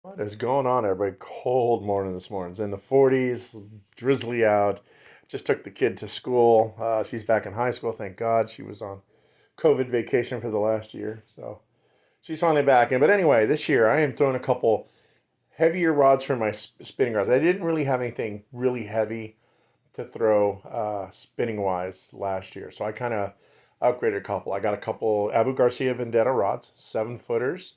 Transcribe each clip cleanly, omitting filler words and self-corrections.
What is going on, everybody? Cold morning this morning. It's in the 40s, drizzly out. Just took the kid to school. She's back in high school, thank God. She was on COVID vacation for the last year. So she's finally back in. But anyway, this year I am throwing a couple heavier rods for my spinning rods. I didn't really have anything really heavy to throw spinning wise last year. So I kind of upgraded a couple. I got a couple Abu Garcia Vendetta rods, 7 footers.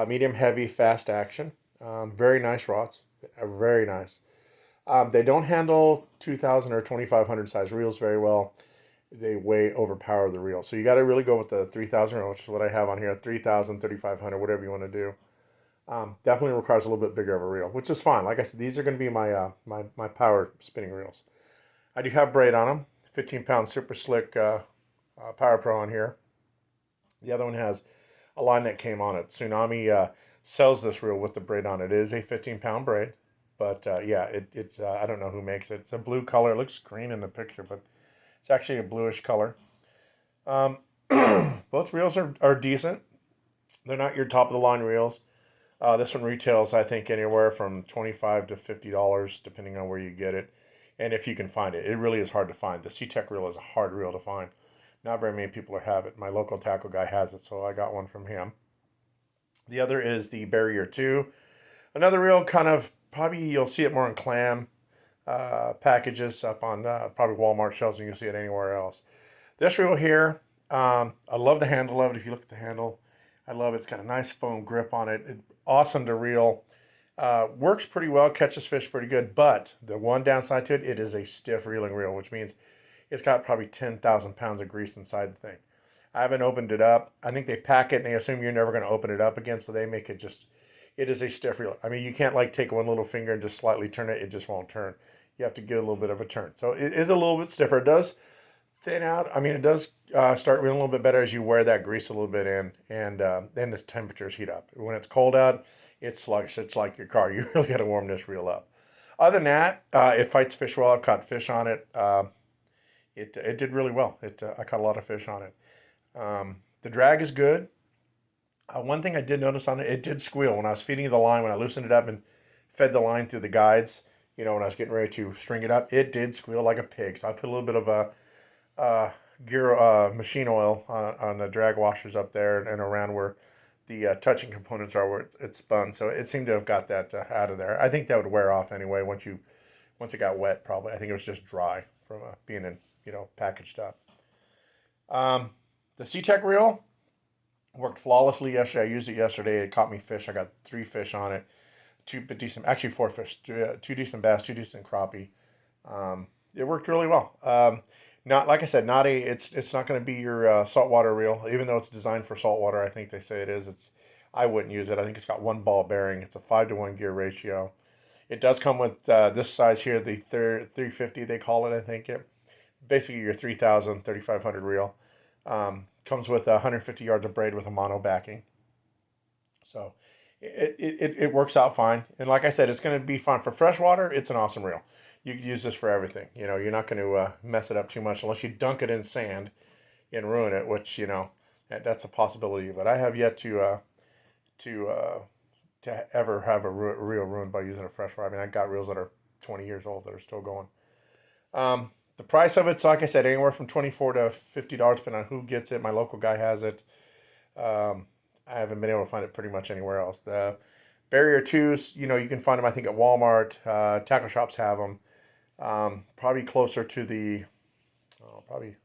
Medium heavy, fast action. Very nice rods. Very nice. They don't handle 2000 or 2500 size reels very well. They way overpower the reel. So you got to really go with the 3000 reel, which is what I have on here, 3000, 3500, whatever you want to do. Definitely requires a little bit bigger of a reel, which is fine. Like I said, these are going to be my power spinning reels. I do have braid on them, 15-pound super slick Power Pro on here. The other one has a line that came on it. Tsunami sells this reel with the braid on it. It is a 15-pound braid, but yeah, it's I don't know who makes it. It's a blue color. It looks green in the picture, but it's actually a bluish color. Um, both reels are decent. They're not your top of the line reels. This one retails, I think, anywhere from $25 to $50, depending on where you get it, and if you can find it. It really is hard to find. The Sea Tech reel is a hard reel to find. Not very many people have it. My local tackle guy has it, so I got one from him. The other is the Barrier 2. Another reel, kind of, probably you'll see it more in clam packages up on probably Walmart shelves, and you'll see it anywhere else. This reel here, I love the handle of it. If you look at the handle, I love it. It's got a nice foam grip on it. Awesome to reel. Works pretty well, catches fish pretty good, but the one downside to it, it is a stiff reeling reel, which means it's got probably 10,000 pounds of grease inside the thing. I haven't opened it up. I think they pack it and they assume you're never going to open it up again, so they make it just, it is a stiff reel. I mean, you can't like take one little finger and just slightly turn it. It just won't turn. You have to give it a little bit of a turn. So it is a little bit stiffer. It does thin out. I mean, it does start reeling a little bit better as you wear that grease a little bit in, and then the temperatures heat up. When it's cold out, it's sluggish. It's like your car. You really got to warm this reel up. Other than that, it fights fish well. I've caught fish on it. It did really well. I caught a lot of fish on it. The drag is good. One thing I did notice on it, it did squeal when I was feeding the line. When I loosened it up and fed the line through the guides, when I was getting ready to string it up, it did squeal like a pig. So I put a little bit of a gear machine oil on the drag washers up there and around where the touching components are, where it spun. So it seemed to have got that out of there. I think that would wear off anyway once it got wet. Probably I think it was just dry from being in packaged up. The Sea Tech reel worked flawlessly yesterday. I used it yesterday. It caught me fish. I got 3 fish on it. Actually 4 fish. Two decent bass, 2 decent crappie. It worked really well. Not like I said, it's not going to be your saltwater reel, even though it's designed for saltwater. I think they say it is. I wouldn't use it. I think it's got one ball bearing. It's a 5-to-1 gear ratio. It does come with this size here, the 350 they call it. I think it basically your 3,000, 3,500 reel. Comes with 150 yards of braid with a mono backing. So it works out fine. And like I said, it's going to be fine for freshwater. It's an awesome reel. You can use this for everything. You're not going to mess it up too much unless you dunk it in sand and ruin it, which that's a possibility. But I have yet to ever have a reel ruined by using a freshwater. I mean, I got reels that are 20 years old that are still going. The price of it's, like I said, anywhere from $24 to $50, depending on who gets it. My local guy has it. I haven't been able to find it pretty much anywhere else. The Barrier 2s, you can find them, I think, at Walmart. Tackle shops have them. Probably closer to the probably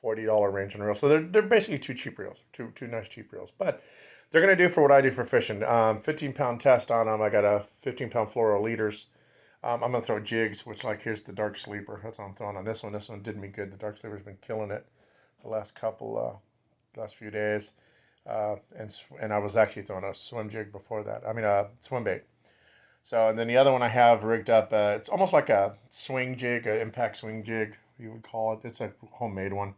$40 range on a reel. So they're basically two cheap reels, two nice cheap reels. But they're going to do for what I do for fishing. 15-pound test on them. I got a 15-pound fluoro leaders. I'm going to throw jigs, which here's the Dark Sleeper. That's what I'm throwing on this one. This one did me good. The Dark Sleeper's been killing it the last few days. And I was actually throwing a swim jig before that. I mean, a swim bait. So, and then the other one I have rigged up, it's almost like a swing jig, an impact swing jig, you would call it. It's a homemade one.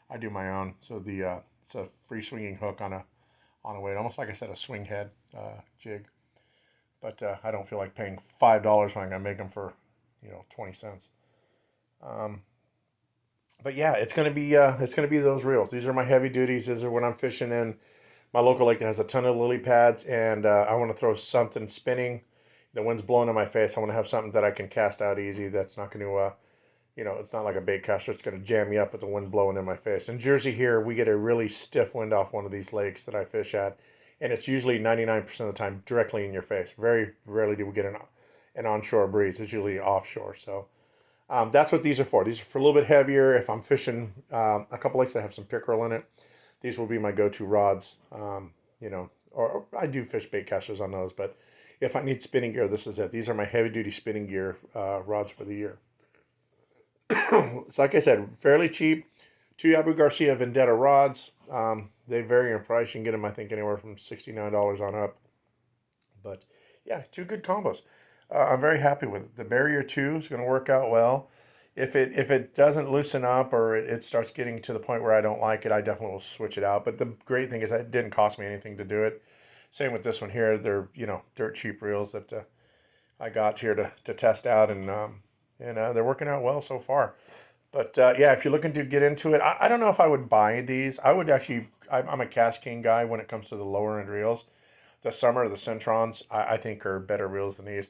I do my own. So it's a free swinging hook on a weight, almost like I said, a swing head jig. But I don't feel like paying $5 when I'm gonna make them for 20 cents. But yeah, it's gonna be those reels. These are my heavy duties. These are when I'm fishing in my local lake that has a ton of lily pads, and I want to throw something spinning. The wind's blowing in my face. I want to have something that I can cast out easy. That's not going to, it's not like a bait caster. It's going to jam me up with the wind blowing in my face. In Jersey here, we get a really stiff wind off one of these lakes that I fish at, and it's usually 99% of the time directly in your face. Very rarely do we get an onshore breeze. It's usually offshore. So that's what these are for. These are for a little bit heavier. If I'm fishing a couple lakes that have some pickerel in it, these will be my go-to rods. Or I do fish bait casters on those, but if I need spinning gear, this is it. These are my heavy-duty spinning gear rods for the year. It's like I said, fairly cheap. 2 Abu Garcia Vendetta rods. They vary in price. You can get them, I think, anywhere from $69 on up. But yeah, 2 good combos. I'm very happy with it. The Barrier 2 is going to work out well. If it doesn't loosen up or it starts getting to the point where I don't like it, I definitely will switch it out. But the great thing is that it didn't cost me anything to do it. Same with this one here. They're dirt cheap reels that I got here to test out, and they're working out well so far. But yeah, if you're looking to get into it, I don't know if I would buy these. I would actually. I'm a Cast King guy when it comes to the lower end reels. The Summer, the Centrons, I think are better reels than these.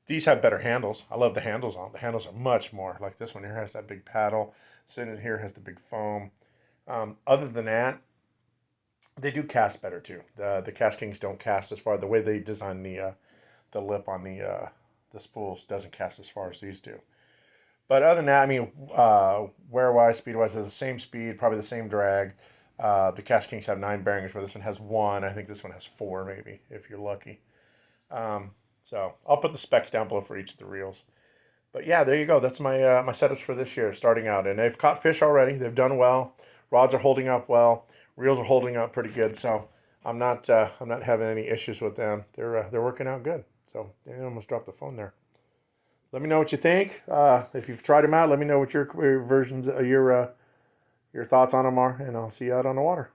These have better handles. I love the handles on. The handles are much more. Like this one here has that big paddle. Sitting in here has the big foam. Other than that, they do cast better too. The Cast Kings don't cast as far. The way they design the lip on the spools doesn't cast as far as these do. But other than that, I mean, wear-wise, speed-wise, they're the same speed, probably the same drag. The Cast Kings have 9 bearings, where this one has 1. I think this one has 4, maybe, if you're lucky. So I'll put the specs down below for each of the reels. But yeah, there you go. That's my my setups for this year, starting out. And they've caught fish already. They've done well. Rods are holding up well. Reels are holding up pretty good. So I'm not having any issues with them. They're working out good. So I almost dropped the phone there. Let me know what you think. If you've tried them out, let me know what your versions, your thoughts on them are, and I'll see you out on the water.